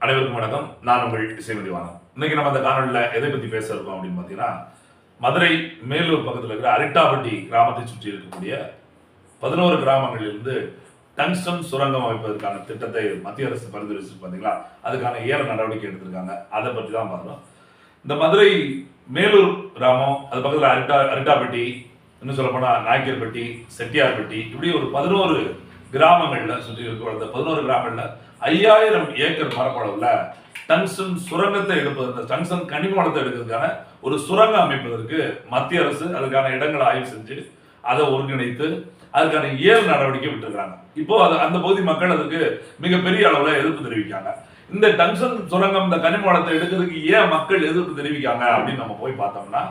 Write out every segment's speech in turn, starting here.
அனைவருக்கும் வணக்கம். நான் உங்கள் இசைமதிவானம். இன்னைக்கு நம்ம அந்த காணொலியில் எதை பற்றி பேச இருக்கோம் அப்படின்னு பார்த்தீங்கன்னா, மதுரை மேலூர் பக்கத்தில் இருக்கிற அரிட்டாபட்டி கிராமத்தை சுற்றி இருக்கக்கூடிய 11 கிராமங்களிலிருந்து டங்ஸ்டன் சுரங்கம் அமைப்பதற்கான திட்டத்தை மத்திய அரசு பரிந்துரைச்சு பார்த்தீங்களா, அதுக்கான ஏல நடவடிக்கை எடுத்திருக்காங்க. அதை பற்றி தான் பார்க்குறோம். இந்த மதுரை மேலூர் கிராமம், அது பக்கத்தில் அரிட்டாபட்டி, இன்னும் சொல்லப்போனால் நாய்க்கர்பட்டி, செட்டியார்பட்டி, இப்படி ஒரு 11 கிராமங்களில் சுற்றி இருக்கிற அந்த 11 கிராமங்களில் 5000 ஏக்கர் பரப்பளவுல டங்ஸ்டன் சுரங்கத்தை எடுப்பதற்கு, டங்ஸ்டன் கனிம வளத்தை எடுக்கிறதுக்கான ஒரு சுரங்கம் அமைப்பதற்கு மத்திய அரசு அதுக்கான இடங்களை ஆய்வு செஞ்சு அதை ஒருங்கிணைத்து அதுக்கான ஏல நடவடிக்கை விட்டுருக்காங்க. இப்போ அந்த பகுதி மக்கள் அதுக்கு மிகப்பெரிய அளவில் எதிர்ப்பு தெரிவிக்காங்க. இந்த டங்ஸ்டன் சுரங்கம், இந்த கனிம வளத்தை எடுக்கிறதுக்கு ஏன் மக்கள் எதிர்ப்பு தெரிவிக்காங்க அப்படின்னு நம்ம போய் பார்த்தோம்னா,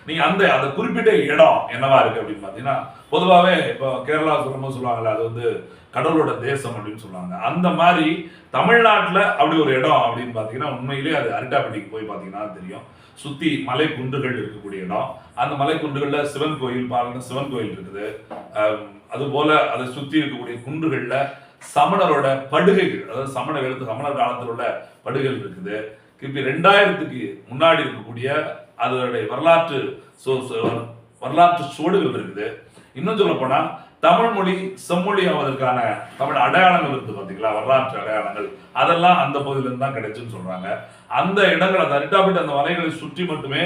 நீங்க அந்த குறிப்பிட்ட இடம் என்னவா இருக்கு அப்படின்னு பாத்தீங்கன்னா, பொதுவாகவே இப்போ கேரளா சொல்லுவாங்கல்ல, அது வந்து கடவுளோட தேசம் அப்படின்னு சொல்லுவாங்க. அந்த மாதிரி தமிழ்நாட்டில் அப்படி ஒரு இடம் அப்படின்னு பார்த்தீங்கன்னா, உண்மையிலேயே அது அரிட்டாபட்டிக்கு போய் பார்த்தீங்கன்னா தெரியும். சுற்றி மலை குன்றுகள் இருக்கக்கூடிய இடம். அந்த மலை குன்றுகளில் சிவன் கோயில், சிவன் கோயில் இருக்குது. அதுபோல அதை சுற்றி இருக்கக்கூடிய குன்றுகளில் சமணரோட படுகைகள், அதாவது சமணர் காலத்தில் உள்ள படுகைகள் இருக்குது. கிபி 2000க்கு முன்னாடி இருக்கக்கூடிய அதனுடைய வரலாற்று சுவடுகள் இருக்குது. இன்னும் சொல்ல போனா தமிழ் மொழி செம்மொழி ஆவதற்கான தமிழ் அடையாளங்கள் இருக்கு பார்த்தீங்களா, வரலாற்று அடையாளங்கள், அதெல்லாம் அந்த பகுதியிலிருந்து தான் கிடைச்சுன்னு சொல்றாங்க. அந்த இடங்கள், அந்த அரிட்டாபட்டி அந்த மலைகளை சுற்றி மட்டுமே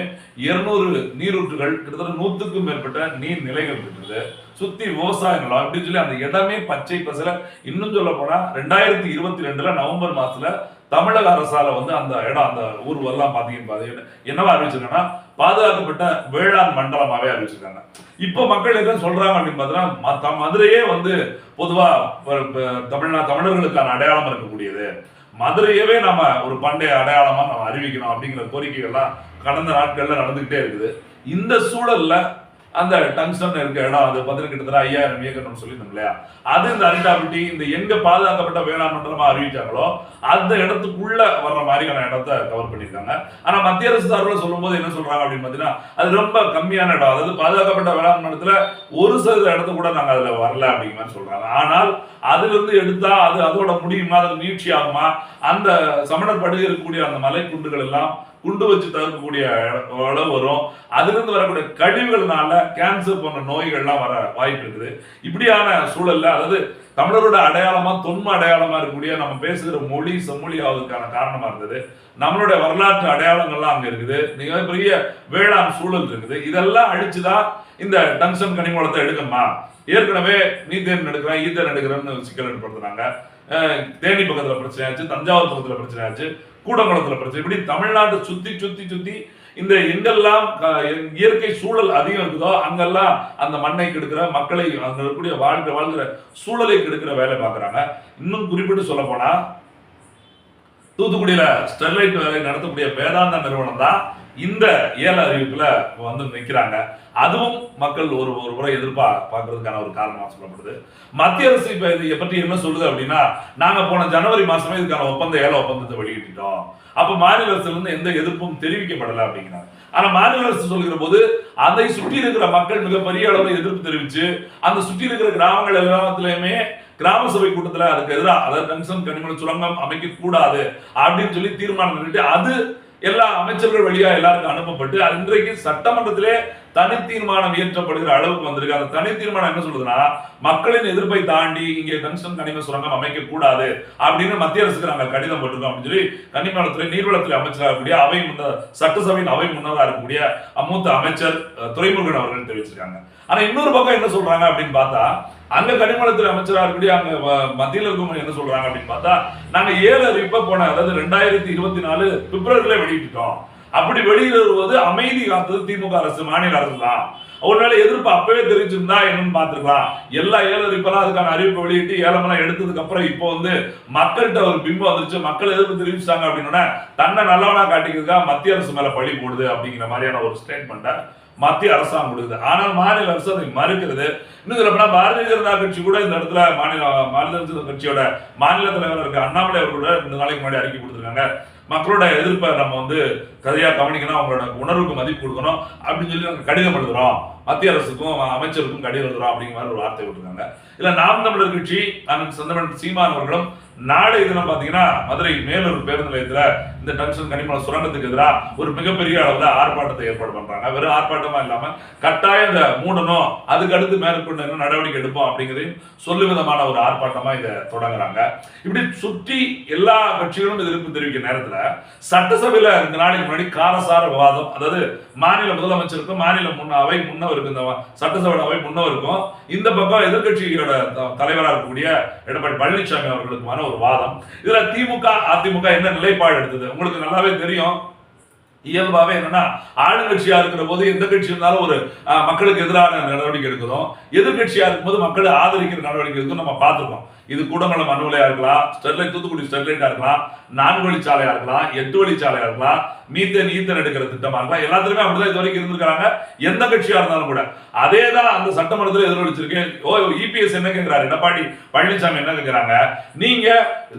200 நீரூற்றுகள், கிட்டத்தட்ட 100க்கும் மேற்பட்ட நீர் நிலைகள் இருக்குது. சுத்தி விவசாய நிலம் அப்படின்னு சொல்லி அந்த இடமே பச்சை பசல. இன்னும் சொல்ல போனா 2022 நவம்பர் மாசத்துல தமிழக அரசால வந்து அந்த இடம், அந்த ஊர் எல்லாம் பாத்தீங்கன்னா என்னவா அறிவிச்சிருக்காங்கன்னா, பாதுகாக்கப்பட்ட வேளாண் மண்டலமாவே அறிவிச்சிருக்காங்க. இப்ப மக்கள் என்ன சொல்றாங்க அப்படின்னு பார்த்தீங்கன்னா, மதுரையே வந்து பொதுவா தமிழர்களுக்கான அடையாளம் இருக்கக்கூடியது, மதுரையவே நம்ம ஒரு பண்டைய அடையாளமா நம்ம அறிவிக்கணும் அப்படிங்கிற கோரிக்கைகள்லாம் கடந்த நாட்கள்ல நடந்துகிட்டே இருக்குது. இந்த சூழல்ல அந்த டங்ஸ்டன் இருக்க இடம், அது பார்த்தீங்கன்னா கிட்டத்தட்ட 5000 ஏக்கர் சொல்லியிருந்தோம் இல்லையா, அது இந்த அரிட்டாபட்டி இந்த எங்க பாதுகாக்கப்பட்ட வேளாண் மண்டலமா அறிவிச்சாங்களோ அந்த இடத்துக்குள்ள வர்ற மாதிரியான இடத்தை கவர் பண்ணியிருக்காங்க. ஆனா மத்திய அரசு சார்பில் சொல்லும் போது என்ன சொல்றாங்க அப்படின்னு பாத்தீங்கன்னா, அது ரொம்ப கம்மியான இடம், அதாவது பாதுகாக்கப்பட்ட வேளாண் மண்டலத்துல 1% இடத்து கூட நாங்க அதுல வரல அப்படிங்கிற மாதிரி சொல்றாங்க. ஆனால் அதுல இருந்து எடுத்தா அது அதோட முடியுமா, அது நீட்சி ஆகுமா, அந்த சமணர் படுகை இருக்கக்கூடிய அந்த மலை குண்டுகள் எல்லாம் குண்டு வச்சு தவிர்க்கக்கூடிய அளவு வரும். அதுல இருந்து வரக்கூடிய கழிவுகள்னால கேன்சர் போன்ற நோய்கள்லாம் வர வாய்ப்பு இருக்குது. இப்படியான சூழல்ல, அதாவது தமிழரோட அடையாளமா, தொன்ம அடையாளமா இருக்கக்கூடிய நம்ம பேசுகிற மொழி செம்மொழி ஆவதற்கான காரணமா இருந்தது. நம்மளுடைய வரலாற்று அடையாளங்கள்லாம் அங்க இருக்குது. மிகப்பெரிய வேளாண் சூழல் இருக்குது. இதெல்லாம் அழிச்சுதான் இந்த டங்ஸ்டன் கனிம வளத்தை எடுக்கணுமா? ஏற்கனவே மீத்தேன் எடுக்கிறேன், ஈத்தேன் எடுக்கிறேன்னு சிக்கல் ஏற்படுத்துறாங்க. தேனி பக்கத்துல பிரச்சனை ஆச்சு, தஞ்சாவூர் பக்கத்துல பிரச்சனை ஆச்சு, கூடங்குளத்துல பிரச்சனை. இப்படி தமிழ்நாட்டை சுத்தி சுத்தி சுத்தி இந்த எங்கெல்லாம் இயற்கை சூழல் அதிகம் இருக்குதோ அங்கெல்லாம் அந்த மண்ணை கெடுக்கிற, மக்களை அங்க இருக்கக்கூடிய வாழ்கிற சூழலை கெடுக்கிற வேலை பார்க்குறாங்க. இன்னும் குறிப்பிட்டு சொல்ல போனா, தூத்துக்குடியில ஸ்டெர்லைட் வேலை நடத்தக்கூடிய வேதாந்தா நிறுவனம் தான் இந்த ஏல அறிவிப்புல வந்து நிற்கிறாங்க. அதுவும் மக்கள் ஒரு முறை எதிர்பார்க்கறதுக்கான ஒரு காரணமா சொல்லப்படுது. மத்திய அரசு இப்ப இதை பற்றி என்ன சொல்லுது அப்படின்னா, நாங்க போன ஜனவரி மாசமே இதுக்கான ஏல ஒப்பந்தத்தை வெளியிட்டோம். அப்ப மாநில அரசுல இருந்து எந்த எதிர்ப்பும் தெரிவிக்கப்படல அப்படிங்கிறாங்க. ஆனா மாநில அரசு சொல்லுகிற போது அதை சுற்றி இருக்கிற மக்கள் மிகப்பெரிய அளவில் எதிர்ப்பு தெரிவிச்சு அந்த சுற்றி இருக்கிற கிராமங்கள் எல்லாத்துலயுமே கிராம சபை கூட்டத்துல அதுக்கு எதிராக, அதாவது டங்ஸ்டன் கனிம சுரங்கம் அமைக்க கூடாது அப்படின்னு சொல்லி தீர்மானம் பண்ணிட்டு அது எல்லா அமைச்சர்கள் வழியா எல்லாருக்கும் அனுப்பப்பட்டு இன்றைக்கு சட்டமன்றத்திலே தனி தீர்மானம் இயற்றப்படுகிற அளவுக்கு வந்திருக்கு. அந்த தனி தீர்மானம் என்ன சொல்றதுன்னா, மக்களின் எதிர்ப்பை தாண்டி இங்கே டங்ஸ்டன் கனிம சுரங்கம் அமைக்க கூடாது அப்படின்னு மத்திய அரசுக்கு நாங்கள் கடிதம் போட்டிருக்கோம் அப்படின்னு சொல்லி கனிமவளத்துறை நீர்வளத்துறை அமைச்சராக கூடிய சட்டசபையின் அவை முன்னதாக இருக்கக்கூடிய மூத்த அமைச்சர் துரைமுருகன் அவர்கள் தெரிவிச்சிருக்காங்க. ஆனா இன்னொரு பக்கம் என்ன சொல்றாங்க அப்படின்னு பார்த்தா, அங்க கனிமவளத்துறை அமைச்சராக இருக்கக்கூடிய அங்க மத்தியில் இருக்கவங்க என்ன சொல்றாங்க அப்படின்னு பார்த்தா, நாங்க ஏல அறிவிப்ப போன, அதாவது 2024 பிப்ரவரியில வெளியிட்டோம். அப்படி வெளியிடுவது அமைதி காத்தது திமுக அரசு, மாநில அரசு தான். ஒருவேளை எதிர்ப்பு அப்பவே தெரிவிச்சிருந்தா என்னன்னு பார்த்துக்கலாம். எல்லா ஏல அறிவிப்பெல்லாம் அதுக்கான அறிவிப்பை வெளியிட்டு ஏலமெல்லாம் எடுத்ததுக்கு அப்புறம் இப்போ வந்து மக்கள்கிட்ட ஒரு பிம்பம் வந்துருச்சு, மக்கள் எதிர்ப்பு தெரிவிச்சாங்க அப்படின்னா தன்னை நல்லவனா காட்டிக்கிறதுக்கா மத்திய அரசு மேல பழி போடுது அப்படிங்கிற மாதிரியான ஒரு ஸ்டேட்மெண்ட்டை மத்திய அரசாங்கம் கொடுக்குது. ஆனால் மாநில அரசு அதை மறுக்கிறது. இன்னும் சொல்லப்போனா பாரதிய ஜனதா கட்சி கூட இந்த இடத்துல மாநில கட்சியோட மாநில தலைவர் இருக்க அண்ணாமலை அவர்களோட 2 நாளைக்கு முன்னாடி அறிக்கை கொடுத்துருக்காங்க. மக்களோட எதிர்ப்பை நம்ம வந்து கதையா கவனிக்கணும், அவங்களோட உணர்வுக்கு மதிப்பு கொடுக்கணும் அப்படின்னு சொல்லி நாங்கள் கடிதம் எழுதுறோம், மத்திய அரசுக்கும் அமைச்சருக்கும் கடிதம் எழுதுறோம் அப்படிங்கிற மாதிரி ஒரு வார்த்தை விட்டுருக்காங்க. இல்ல நாம் தமிழர் கட்சி செந்தமிழன் சீமான் அவர்களும் நாளை தினம் பாத்தீங்கன்னா மதுரை மேலூர் பேருந்து நிலையத்துல இந்த டங்ஸ்டன் கனிம சுரங்கத்துக்கு எதிராக ஒரு மிகப்பெரிய அளவுல ஆர்ப்பாட்டத்தை ஏற்பாடு பண்றாங்க. வெறும் ஆர்ப்பாட்டமா இல்லாம கட்டாயம் இதை மூடணும், அதுக்கு அடுத்து மேற்கொண்டு என்ன நடவடிக்கை எடுப்போம் அப்படிங்கிறதையும் சொல்லு விதமான ஒரு ஆர்ப்பாட்டமா இதை தொடங்குறாங்க. இப்படி சுற்றி எல்லா கட்சிகளும் எதிர்ப்பு தெரிவிக்கிற நேரத்துல சட்டசபையில 2 நாளைக்கு முன்னாடி காரசார விவாதம், அதாவது மாநில முதலமைச்சருக்கும் மாநில அவை முன்னவருக்கும், இந்த சட்டசபை அவை முன்னவருக்கும் இந்த பக்கம் எதிர்கட்சியோட தலைவராக இருக்கக்கூடிய எடப்பாடி பழனிசாமி அவர்களுக்குமான ஒரு வாதம். இதுல திமுக அதிமுக என்ன நிலைப்பாடு எடுத்தது உங்களுக்கு நல்லாவே தெரியும். இயல்பாவே என்னன்னா ஆளுங்கட்சியா இருக்கிற போது எந்த கட்சி இருந்தாலும் ஒரு மக்களுக்கு எதிரான நடவடிக்கை எடுக்கிறோம், எதிர்கட்சியா இருக்கும்போது மக்களை ஆதரிக்கிற நடவடிக்கை எடுக்கும் நம்ம பார்த்துருக்கோம். இது கூடங்குளம் அணுலையா இருக்கலாம், ஸ்டெர்லைட் தூத்துக்குடி ஸ்டெர்லைட்டா இருக்கலாம், 4 வழிச்சாலையா இருக்கலாம், 8 வழிச்சாலையா இருக்கலாம், மீத்தேன் எடுக்கிற திட்டமா இருக்கலாம், எல்லாத்துலயுமே அப்படிதான் இது வரைக்கும் இருந்திருக்காங்க எந்த கட்சியா இருந்தாலும் கூட. அதே தான் அந்த சட்டமன்றத்தில் எதிரொலிச்சிருக்கேன். இபிஎஸ் என்ன கேட்கிறாரு, எடப்பாடி பழனிசாமி என்ன கேட்கிறாங்க, நீங்க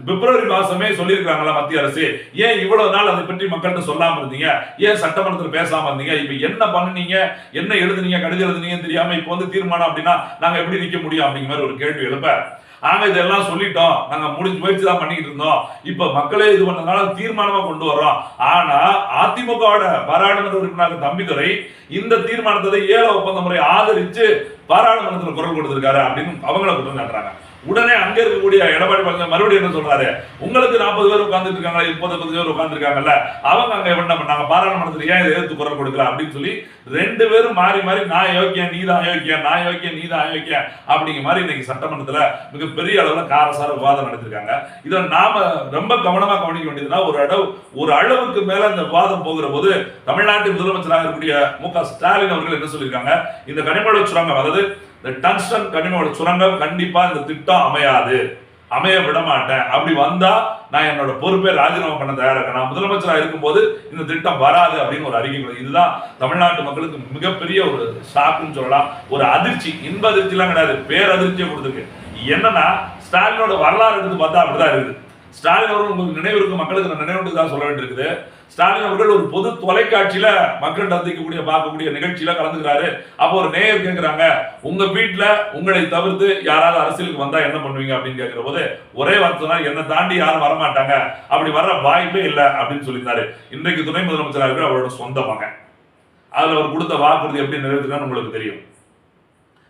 பிப்ரவரி மாசமே சொல்லியிருக்காங்களா மத்திய அரசு, ஏன் இவ்வளவு நாள் அதை பற்றி மக்கள்கிட்ட சொல்லாம இருந்தீங்க, ஏன் சட்டமன்றத்தில் பேசாம இருந்தீங்க, இப்ப என்ன பண்ணுனீங்க, என்ன எழுதுனீங்க, கடிதம் எழுதுனீங்கன்னு தெரியாம இப்ப வந்து தீர்மானம் அப்படின்னா நாங்க எப்படி நிக்க முடியும் அப்படிங்கிற மாதிரி ஒரு கேள்வி எழுப்ப, நாங்க இதெல்லாம் சொல்லிட்டோம், நாங்க முடிஞ்ச முயற்சி தான் பண்ணிக்கிட்டு இருந்தோம், இப்ப மக்களே இது பண்ணனால தீர்மானமா கொண்டு வர்றோம். ஆனா அதிமுகவோட பாராளுமன்ற உறுப்பினர் தம்பிதுரை இந்த தீர்மானத்தை ஏல ஒப்பந்த முறை ஆதரிச்சு பாராளுமன்றத்தில் குரல் கொடுத்திருக்காரு அப்படின்னு அவங்கள குற்றம் சாட்டுறாங்க. உடனே அங்க இருக்கக்கூடிய எடப்பாடி பழனிசாமி மறுபடியும் என்ன சொல்றாரு, உங்களுக்கு 40 பேர் உட்கார்ந்துட்டு இருக்காங்க, 30 பேர் உட்கார்ந்து இருக்காங்கல்ல, அவங்க அங்க என்ன பண்ணாங்க, பாராளுமன்றத்தில் ஏன் இதை எதிர்த்து குரல் கொடுக்கல அப்படின்னு சொல்லி 2 பேரும் மாறி மாறி நான் யோக்கியம் நீதான் அயோக்கியம், நான் யோக்கியம் நீதான் அயோக்கியம் அப்படிங்கிற மாதிரி இன்னைக்கு சட்டமன்றத்துல மிகப்பெரிய அளவுல காரசார விவாதம் நடத்திருக்காங்க. இதை நாம ரொம்ப கவனமா கவனிக்க வேண்டியதுன்னா ஒரு அளவுக்கு மேல இந்த விவாதம் போகிற போது தமிழ்நாட்டின் முதலமைச்சராக இருக்கக்கூடிய மு.க. ஸ்டாலின் அவர்கள் என்ன சொல்லியிருக்காங்க, இந்த கனிமவள சுரங்கம், அதாவது இந்த டங்ஸ்டன் கனிமவள சுரங்கம் கண்டிப்பா இந்த திட்டம் அமைய விட மாட்டேன், அப்படி வந்தா நான் என்னோட பொறுப்பை ராஜினாமா பண்ண தயாராக, நான் முதலமைச்சராக இருக்கும்போது இந்த திட்டம் வராது அப்படின்னு ஒரு அறிக்கை. இதுதான் தமிழ்நாட்டு மக்களுக்கு மிகப்பெரிய ஒரு ஷாக்குன்னு சொல்லலாம், ஒரு அதிர்ச்சி, இன்ப அதிர்ச்சி எல்லாம் கிடையாது, பேரதிர்ச்சியை கொடுத்துருக்கு. என்னன்னா ஸ்டாலினோட வரலாறு எடுத்து பார்த்தா அப்படிதான் இருக்குது. ஸ்டாலின் அவர்கள் உங்களுக்கு நினைவு இருக்கும், மக்களுக்கு நான் நினைவுக்கு தான் சொல்ல வேண்டியிருக்குது. ஸ்டாலின் அவர்கள் ஒரு பொது தொலைக்காட்சியில மக்கள் பார்க்கக்கூடிய நிகழ்ச்சியில கலந்துக்கிறாரு. அப்போ ஒரு நேயர் கேட்கிறாங்க, உங்க வீட்டுல உங்களை தவிர்த்து யாராவது அரசியலுக்கு வந்தா என்ன பண்ணுவீங்க அப்படின்னு கேட்கிற போது ஒரே வார்த்தை, என்னை தாண்டி யாரும் வரமாட்டாங்க, அப்படி வர்ற வாய்ப்பே இல்லை அப்படின்னு சொல்லியிருந்தாரு. இன்றைக்கு துணை முதலமைச்சராக இருக்கிற அவரோட சொந்த மகன், அதுல அவர் கொடுத்த வாக்குறுதி எப்படி நிறைவேற்றினான்னு உங்களுக்கு தெரியும்.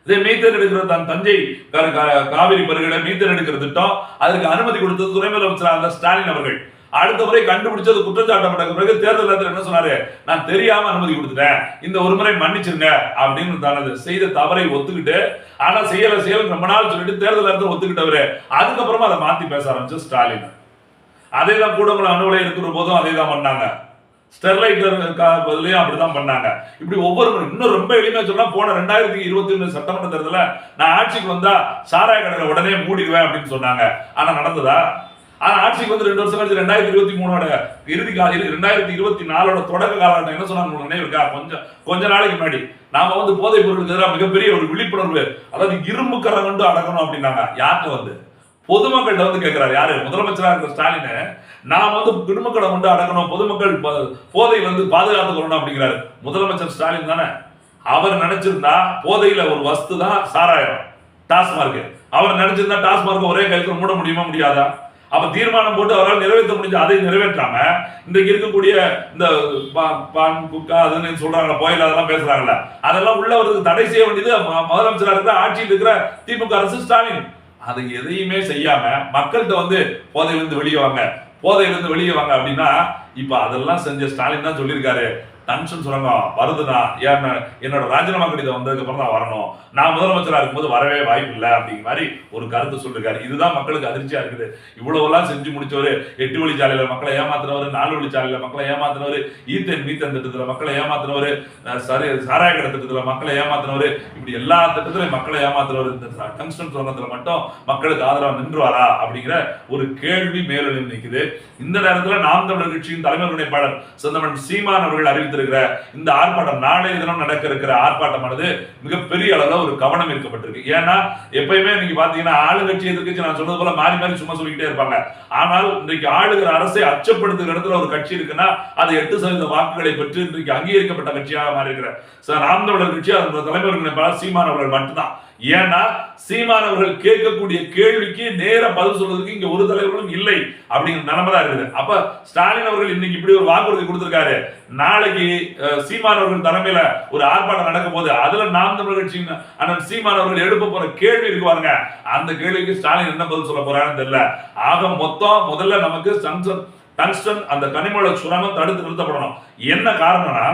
இதே மீத்தேன் எடுக்கிற தஞ்சை காவிரி பருகில மீத்தேன் எடுக்கிற திட்டம், அதுக்கு அனுமதி கொடுத்தது துணை முதலமைச்சராக ஸ்டாலின் அவர்கள். அடுத்த முறை கண்டுபிடிச்சது குற்றச்சாட்டப்பட்ட பிறகு தேர்தல் நேரத்தில் என்ன சொன்னாரு, நான் தெரியாம அனுமதி கொடுத்துட்டேன், இந்த ஒரு முறை மன்னிச்சிருங்க அப்படின்னு தனது செய்த தவறை ஒத்துக்கிட்டு, ஆனா செய்யல ரொம்ப நாள் சொல்லிட்டு தேர்தல் நேரத்தில் ஒத்துக்கிட்டவரு அதுக்கப்புறமா அதை மாத்தி பேச ஆரம்பிச்சு ஸ்டாலின். அதே தான் கூடங்குளம் அணு உலை இருக்கிற போதும் அதே தான் பண்ணாங்க, ஸ்டெர்லைட் பதிலையும் அப்படிதான் பண்ணாங்க. இப்படி ஒவ்வொரு இன்னும் ரொம்ப எளிமையா சொன்னா, போன 2021 சட்டமன்ற தேர்தலில் நான் ஆட்சிக்கு வந்தா சாராய கடையில உடனே மூடிடுவேன் அப்படின்னு சொன்னாங்க. ஆனா நடந்ததா? ஆனா ஆட்சிக்கு வந்து 2 வருஷம் கழிச்சு 2023 இறுதி கால 2024 தொடக்க காலகட்டம் என்ன சொன்னாங்க நினைவு இருக்கா? கொஞ்ச நாளைக்கு முன்னாடி நாம வந்து போதைப் பொருளுக்கு எதிராக மிகப்பெரிய ஒரு விழிப்புணர்வு, அதாவது இரும்பு கரம் கொண்டு அடக்கணும் அப்படின்னாங்க. யார்கிட்ட வந்து பொதுமக்கள்கிட்ட வந்து கேட்கிறாரு, யாரு முதலமைச்சராக இருக்கிற ஸ்டாலின், நாம வந்து குடும்பக்கடை கொண்டு அடக்கணும், பொதுமக்கள் போதையில வந்து பாதுகாத்துக்கணும் அப்படிங்கிறாரு. முதலமைச்சர் ஸ்டாலின் தானே. அவர் நினைச்சிருந்தா போதையில ஒரு வஸ்து தான் சாராயம், டாஸ்மார்க். அவர் நினைச்சிருந்தா டாஸ்மார்க் ஒரே கையில் மூட முடியுமா? முடியாதா? அப்ப தீர்மானம் போட்டு அவரால் நிறைவேற்ற முடிஞ்சு அதை நிறைவேற்றாம இன்றைக்கு இருக்கக்கூடிய இந்த பான் குக்கா அதுன்னு சொல்றாங்க, போயில அதெல்லாம் பேசுறாங்கல்ல, அதெல்லாம் உள்ளவருக்கு தடை செய்ய வேண்டியது முதலமைச்சராக இருக்கிற ஆட்சியில் இருக்கிற திமுக அரசு ஸ்டாலின். அது எதையுமே செய்யாம மக்கள்கிட்ட வந்து போதையிலிருந்து வெளியே வாங்க அப்படின்னா, இப்ப அதெல்லாம் செஞ்ச ஸ்டாலின் தான் சொல்லியிருக்காரு, டங்ஸ்டன் சுரங்கம் வருதுன்னா என்னோட ராஜினாமா கடிதம் வந்ததுக்கு அப்புறம் தான் வரணும், நான் முதலமைச்சராக இருக்கும்போது வரவே வாய்ப்பு இல்லை அப்படிங்கிற மாதிரி ஒரு கருத்து சொல்லிருக்காரு. இதுதான் மக்களுக்கு அதிர்ச்சியா இருக்குது. இவ்வளவு எல்லாம் செஞ்சு முடிச்சவரு, 8 வழிச்சாலையில மக்களை ஏமாத்தினவரு, 4 வழிச்சாலையில மக்களை ஏமாத்தினவரு, மீத்தேன் திட்டத்துல மக்களை ஏமாத்தினவரு, சாராய கடை திட்டத்துல மக்களை ஏமாத்தினவரு, இப்படி எல்லா திட்டத்திலும் மக்களை ஏமாத்தினவரு, இந்த டங்ஸ்டன் சுரங்கத்துல மட்டும் மக்களுக்கு ஆதரவு நின்றுவாரா அப்படிங்கிற ஒரு கேள்வி மேலும் நிற்குது. இந்த நேரத்தில் நாம் தமிழர் கட்சியின் தலைமை ஒருங்கிணைப்பாளர் செந்தமன் சீமான் அவர்கள் அறிவித்திருக்கிற இந்த ஆர்ப்பாட்டம், நாளைய தினம் நடக்க இருக்கிற ஆர்ப்பாட்டமானது மிகப்பெரிய அளவில் ஒரு கவனம் ஈர்க்கப்பட்டிருக்கு. ஏன்னா எப்பயுமே நீங்க பாத்தீங்கன்னா ஆளுங்கட்சி எதிர்கட்சி நான் சொன்னது போல மாறி மாறி சும்மா சொல்லிக்கிட்டே இருப்பாங்க. ஆனால் இன்றைக்கு ஆளுகிற அரசை அச்சப்படுத்துகிற இடத்துல ஒரு கட்சி இருக்குன்னா அது 8% வாக்குகளை பெற்று இன்றைக்கு அங்கீகரிக்கப்பட்ட கட்சியாக மாறி இருக்கிற நாம் தமிழர் கட்சி, அந்த தலைமை ஒருங்கிணைப்பாளர் சீமான் அவர்கள் மட்டும்தான். ஏன்னா சீமான் அவர்கள் கேட்கக்கூடிய கேள்விக்கு நேர பதில் சொல்றதுக்கு இங்க ஒரு தலைவர்களும் இல்லை அப்படிங்கிற நிலைமை தான் இருக்குது. அப்ப ஸ்டாலின் அவர்கள் இன்னைக்கு இப்படி ஒரு வாக்குறுதி கொடுத்திருக்காரு. நாளைக்கு சீமான் அவர்கள் தலைமையில ஒரு ஆர்ப்பாட்டம் நடக்கும் போது அதுல நாம் தமிழர் கட்சியின் அண்ணன் சீமான் அவர்கள் எழுப்ப போற கேள்வி இருக்கு பாருங்க, அந்த கேள்விக்கு ஸ்டாலின் என்ன பதில் சொல்ல போறாருன்னு தெரியல. ஆக மொத்தம் முதல்ல நமக்கு டங்ஸ்டன் அந்த கனிம சுரங்கம் தடுத்து நிறுத்தப்படணும். என்ன காரணம்னா,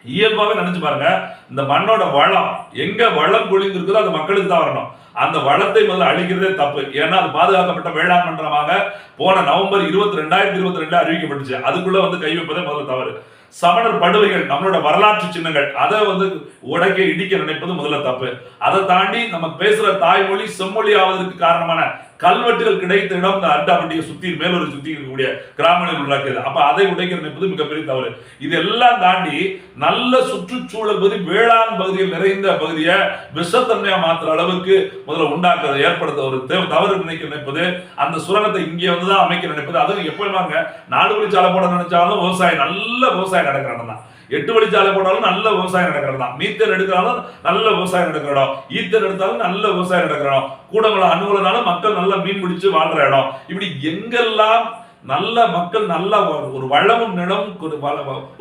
இயல்பாவே நினைச்சு பாருங்க, இந்த மண்ணோட வளம் எங்க வளம் கொழிந்து இருக்குதோ அது மக்களுக்கு தான் வரணும். அந்த வளத்தை முதல்ல அழிக்கிறதே தப்பு. ஏன்னா அது பாதுகாக்கப்பட்ட வேளாண் மன்றமாக போன நவம்பர் 2022 அறிவிக்கப்பட்டுச்சு. அதுக்குள்ள வந்து கை வைப்பதே முதல்ல தவறு. சமணர் படுவைகள் நம்மளோட வரலாற்று சின்னங்கள், அதை வந்து உடைக்க இடிக்க நினைப்பது முதல்ல தப்பு. அதை தாண்டி நம்ம பேசுற தாய்மொழி செம்மொழி ஆவதற்கு காரணமான கல்வெட்டுகள் கிடைத்த இடம் இந்த அண்டாபட்டியை சுத்தி மேலூரை சுத்தி இருக்கக்கூடிய கிராமங்களில் உள்ளாக்குது. அப்ப அதை உடைக்க நினைப்பது மிகப்பெரிய தவறு. இதெல்லாம் தாண்டி நல்ல சுற்றுச்சூழல் பகுதி, வேளாண் பகுதியில் நிறைந்த பகுதியை விஷத்தன்மையா மாற்றுற அளவுக்கு முதல்ல உண்டாக்க ஏற்படுத்த ஒரு தவறு நினைப்பது, அந்த சுரங்கத்தை இங்கே வந்துதான் அமைக்க நினைப்பது. அதுவும் எப்படிமாங்க 4 வழிச்சாலை போட நினைச்சாலும் விவசாயம் நல்ல விவசாயம் நடக்கிறாங்க தான், 8 வழிச்சாலை போட்டாலும் நல்ல விவசாயம் நடக்கிறது தான், மீத்தேன் எடுக்கிறாலும் நல்ல விவசாயம் நடக்கிற இடம், ஈத்தேன் எடுத்தாலும் நல்ல விவசாயம் நடக்கிற இடம், கூடங்குளம் அணுகுலனாலும் மக்கள் நல்லா மீன் பிடிச்சு வாழ்ற இடம். இப்படி எங்கெல்லாம் நல்ல மக்கள் நல்ல ஒரு வளமும் நிலம்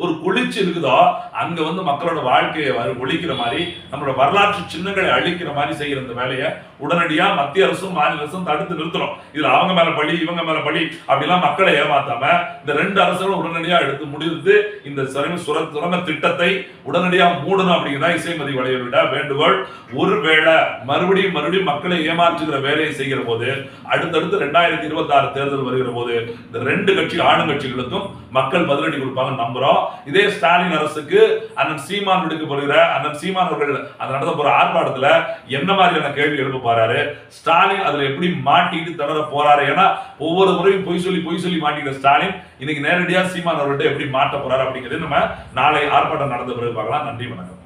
ஒரு குளிர்ச்சி இருக்குதோ அங்க வந்து மக்களோட வாழ்க்கையை ஒழிக்கிற மாதிரி, நம்மளோட வரலாற்று சின்னங்களை அழிக்கிற மாதிரி செய்யற இந்த வேலையை உடனடியா மத்திய அரசும் மாநில அரசும் தடுத்து நிறுத்தணும். இதுல அவங்க மேல பழி இவங்க மேல பழி அப்படிலாம் மக்களை ஏமாத்தாம இந்த 2 அரசுகளும் உடனடியா எடுத்து முடிந்து இந்த சுரங்க திட்டத்தை உடனடியா மூடணும் அப்படிங்கிறதா இசைமதி வளையவிட வேண்டுகோள். ஒருவேளை மறுபடியும் மக்களை ஏமாற்றுகிற வேலையை செய்கிற போது அடுத்தடுத்து 2026 தேர்தல் வருகிற போது இந்த 2 கட்சி ஆளுங்கட்சிகளுக்கும் மக்கள் பதிலடி கொடுப்பாங்க நம்புறோம். இதே ஸ்டாலின் அரசுக்கு அண்ணன் சீமான் விடுக்கப்படுகிற அண்ணன் சீமான் அவர்கள் அந்த நடத்த போற ஆர்ப்பாட்டத்துல என்ன மாதிரியான கேள்வி எழுப்ப போறாரு, ஸ்டாலின் அதுல எப்படி மாட்டிட்டு தொடர போறாரு. ஏன்னா ஒவ்வொரு முறையும் பொய் சொல்லி மாட்டிக்கிற ஸ்டாலின் இன்னைக்கு நேரடியா சீமான் அவர்கள்ட்ட எப்படி மாட்ட போறாரு அப்படிங்கிறது நம்ம நாளை ஆர்ப்பாட்டம் நடந்த பிறகு பார்க்கலாம். நன்றி, வணக்கம்.